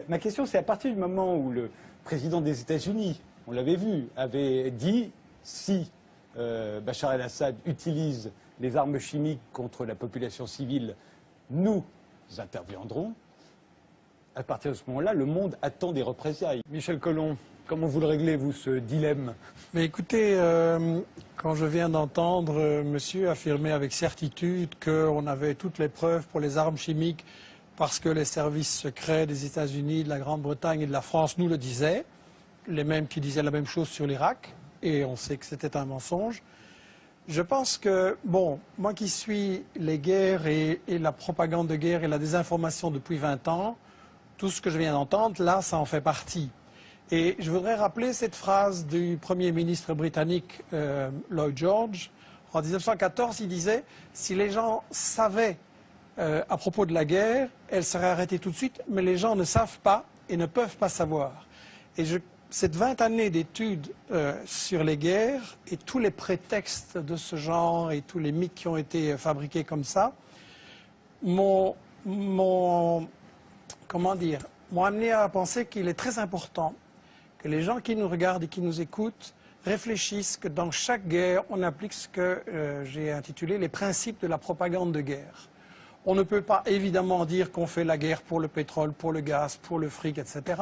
Ma question, c'est à partir du moment où le président des États-Unis, on l'avait vu, avait dit si Bachar el-Assad utilise les armes chimiques contre la population civile, nous interviendrons. À partir de ce moment-là, le monde attend des représailles. Michel Collomb, comment vous le réglez, vous, ce dilemme? Mais écoutez, quand je viens d'entendre monsieur affirmer avec certitude qu'on avait toutes les preuves pour les armes chimiques parce que les services secrets des États-Unis, de la Grande-Bretagne et de la France nous le disaient, les mêmes qui disaient la même chose sur l'Irak, et on sait que c'était un mensonge. Je pense que, bon, moi qui suis les guerres et la propagande de guerre et la désinformation depuis 20 ans, tout ce que je viens d'entendre, là, ça en fait partie. Et je voudrais rappeler cette phrase du Premier ministre britannique Lloyd George. En 1914, il disait « Si les gens savaient à propos de la guerre, elle serait arrêtée tout de suite, mais les gens ne savent pas et ne peuvent pas savoir. » Et cette 20 années d'études sur les guerres et tous les prétextes de ce genre et tous les mythes qui ont été fabriqués comme ça m'ont amené à penser qu'il est très important que les gens qui nous regardent et qui nous écoutent réfléchissent que dans chaque guerre, on applique ce que j'ai intitulé les principes de la propagande de guerre. On ne peut pas évidemment dire qu'on fait la guerre pour le pétrole, pour le gaz, pour le fric, etc.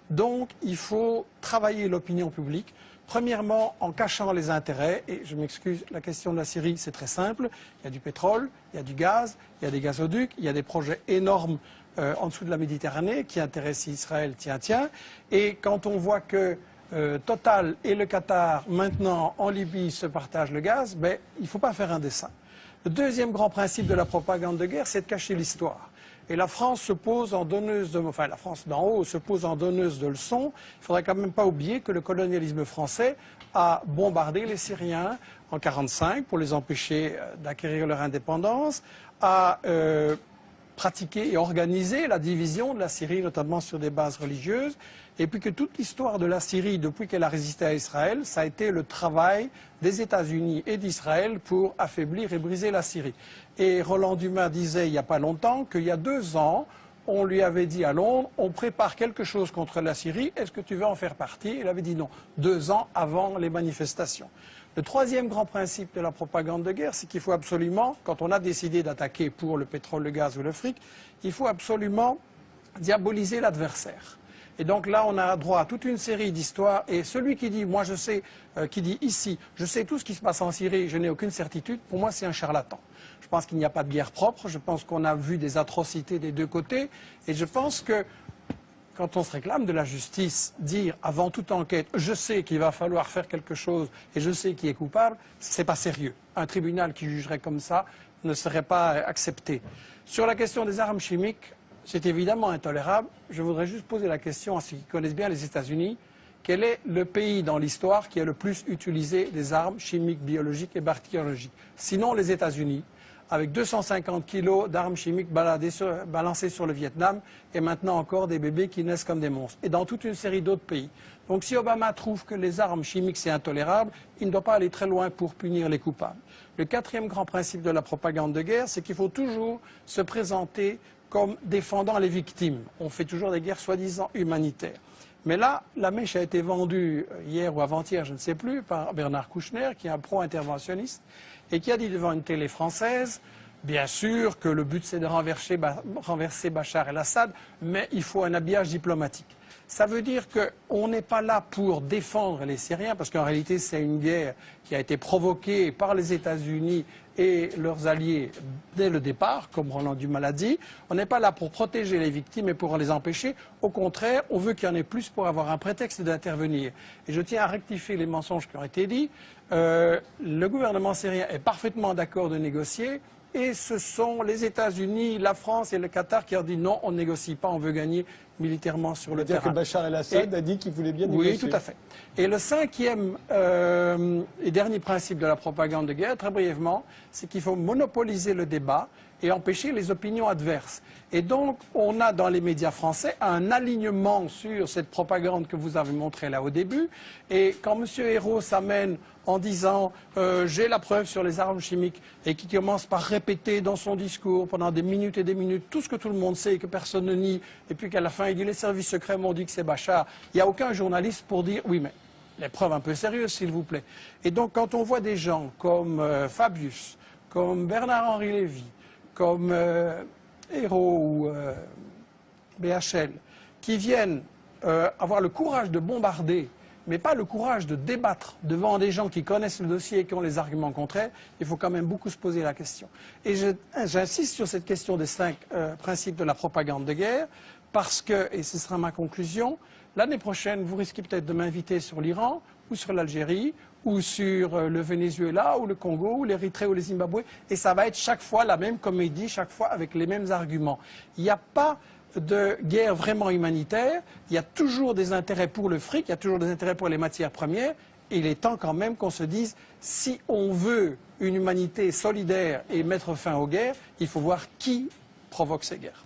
Donc il faut travailler l'opinion publique, premièrement en cachant les intérêts, et je m'excuse, la question de la Syrie c'est très simple, il y a du pétrole, il y a du gaz, il y a des gazoducs, il y a des projets énormes en dessous de la Méditerranée qui intéressent Israël, tiens, et quand on voit que Total et le Qatar maintenant en Libye se partagent le gaz, ben, il ne faut pas faire un dessin. Le deuxième grand principe de la propagande de guerre, c'est de cacher l'histoire. Et la France se pose en donneuse de... Enfin, la France d'en haut se pose en donneuse de leçons. Il ne faudrait quand même pas oublier que le colonialisme français a bombardé les Syriens en 1945 pour les empêcher d'acquérir leur indépendance, a pratiqué et organisé la division de la Syrie, notamment sur des bases religieuses, et puis que toute l'histoire de la Syrie, depuis qu'elle a résisté à Israël, ça a été le travail des États-Unis et d'Israël pour affaiblir et briser la Syrie. Et Roland Dumas disait il n'y a pas longtemps qu'il y a 2 ans, on lui avait dit à Londres, on prépare quelque chose contre la Syrie, est-ce que tu veux en faire partie? Il avait dit non, 2 ans avant les manifestations. Le troisième grand principe de la propagande de guerre, c'est qu'il faut absolument, quand on a décidé d'attaquer pour le pétrole, le gaz ou le fric, il faut absolument diaboliser l'adversaire. Et donc là, on a droit à toute une série d'histoires. Et celui qui dit, moi je sais, qui dit ici, je sais tout ce qui se passe en Syrie, je n'ai aucune certitude, pour moi c'est un charlatan. Je pense qu'il n'y a pas de guerre propre, je pense qu'on a vu des atrocités des deux côtés. Et je pense que quand on se réclame de la justice, dire avant toute enquête, je sais qu'il va falloir faire quelque chose et je sais qui est coupable, c'est pas sérieux. Un tribunal qui jugerait comme ça ne serait pas accepté. Sur la question des armes chimiques, c'est évidemment intolérable. Je voudrais juste poser la question à ceux qui connaissent bien les États-Unis. Quel est le pays dans l'histoire qui a le plus utilisé des armes chimiques, biologiques et bactériologiques? Sinon les États-Unis, avec 250 kilos d'armes chimiques balancées sur le Vietnam et maintenant encore des bébés qui naissent comme des monstres. Et dans toute une série d'autres pays. Donc si Obama trouve que les armes chimiques c'est intolérable, il ne doit pas aller très loin pour punir les coupables. Le quatrième grand principe de la propagande de guerre, c'est qu'il faut toujours se présenter comme défendant les victimes. On fait toujours des guerres soi-disant humanitaires. Mais là, la mèche a été vendue hier ou avant-hier, je ne sais plus, par Bernard Kouchner, qui est un pro-interventionniste, et qui a dit devant une télé française, bien sûr que le but c'est de renverser Bachar el-Assad, mais il faut un habillage diplomatique. Ça veut dire qu'on n'est pas là pour défendre les Syriens, parce qu'en réalité c'est une guerre qui a été provoquée par les États-Unis et leurs alliés dès le départ, comme Roland Dumas l'a dit. On n'est pas là pour protéger les victimes et pour les empêcher. Au contraire, on veut qu'il y en ait plus pour avoir un prétexte d'intervenir. Et je tiens à rectifier les mensonges qui ont été dits. Le gouvernement syrien est parfaitement d'accord de négocier. Et ce sont les États-Unis, la France et le Qatar qui ont dit non, on ne négocie pas, on veut gagner militairement sur le terrain. C'est-à-dire que Bachar el-Assad a dit qu'il voulait bien négocier. Oui, tout à fait. Et le cinquième et dernier principe de la propagande de guerre, très brièvement, c'est qu'il faut monopoliser le débat et empêcher les opinions adverses. Et donc, on a dans les médias français un alignement sur cette propagande que vous avez montrée là au début. Et quand M. Hérault s'amène en disant j'ai la preuve sur les armes chimiques et qui commence par répéter dans son discours pendant des minutes et des minutes tout ce que tout le monde sait et que personne ne nie, et puis qu'à la fin il dit les services secrets m'ont dit que c'est Bachar, il n'y a aucun journaliste pour dire oui mais les preuves un peu sérieuses s'il vous plaît. Et donc quand on voit des gens comme Fabius, comme Bernard-Henri Lévy, comme Hérault ou BHL, qui viennent avoir le courage de bombarder, mais pas le courage de débattre devant des gens qui connaissent le dossier et qui ont les arguments contraires, il faut quand même beaucoup se poser la question. Et j'insiste sur cette question des 5 principes de la propagande de guerre, parce que, et ce sera ma conclusion, l'année prochaine, vous risquez peut-être de m'inviter sur l'Iran, ou sur l'Algérie, ou sur le Venezuela, ou le Congo, ou l'Érythrée, ou le Zimbabwe, et ça va être chaque fois la même comédie, chaque fois avec les mêmes arguments. Il n'y a pas de guerre vraiment humanitaire, il y a toujours des intérêts pour le fric, il y a toujours des intérêts pour les matières premières, et il est temps quand même qu'on se dise, si on veut une humanité solidaire et mettre fin aux guerres, il faut voir qui provoque ces guerres.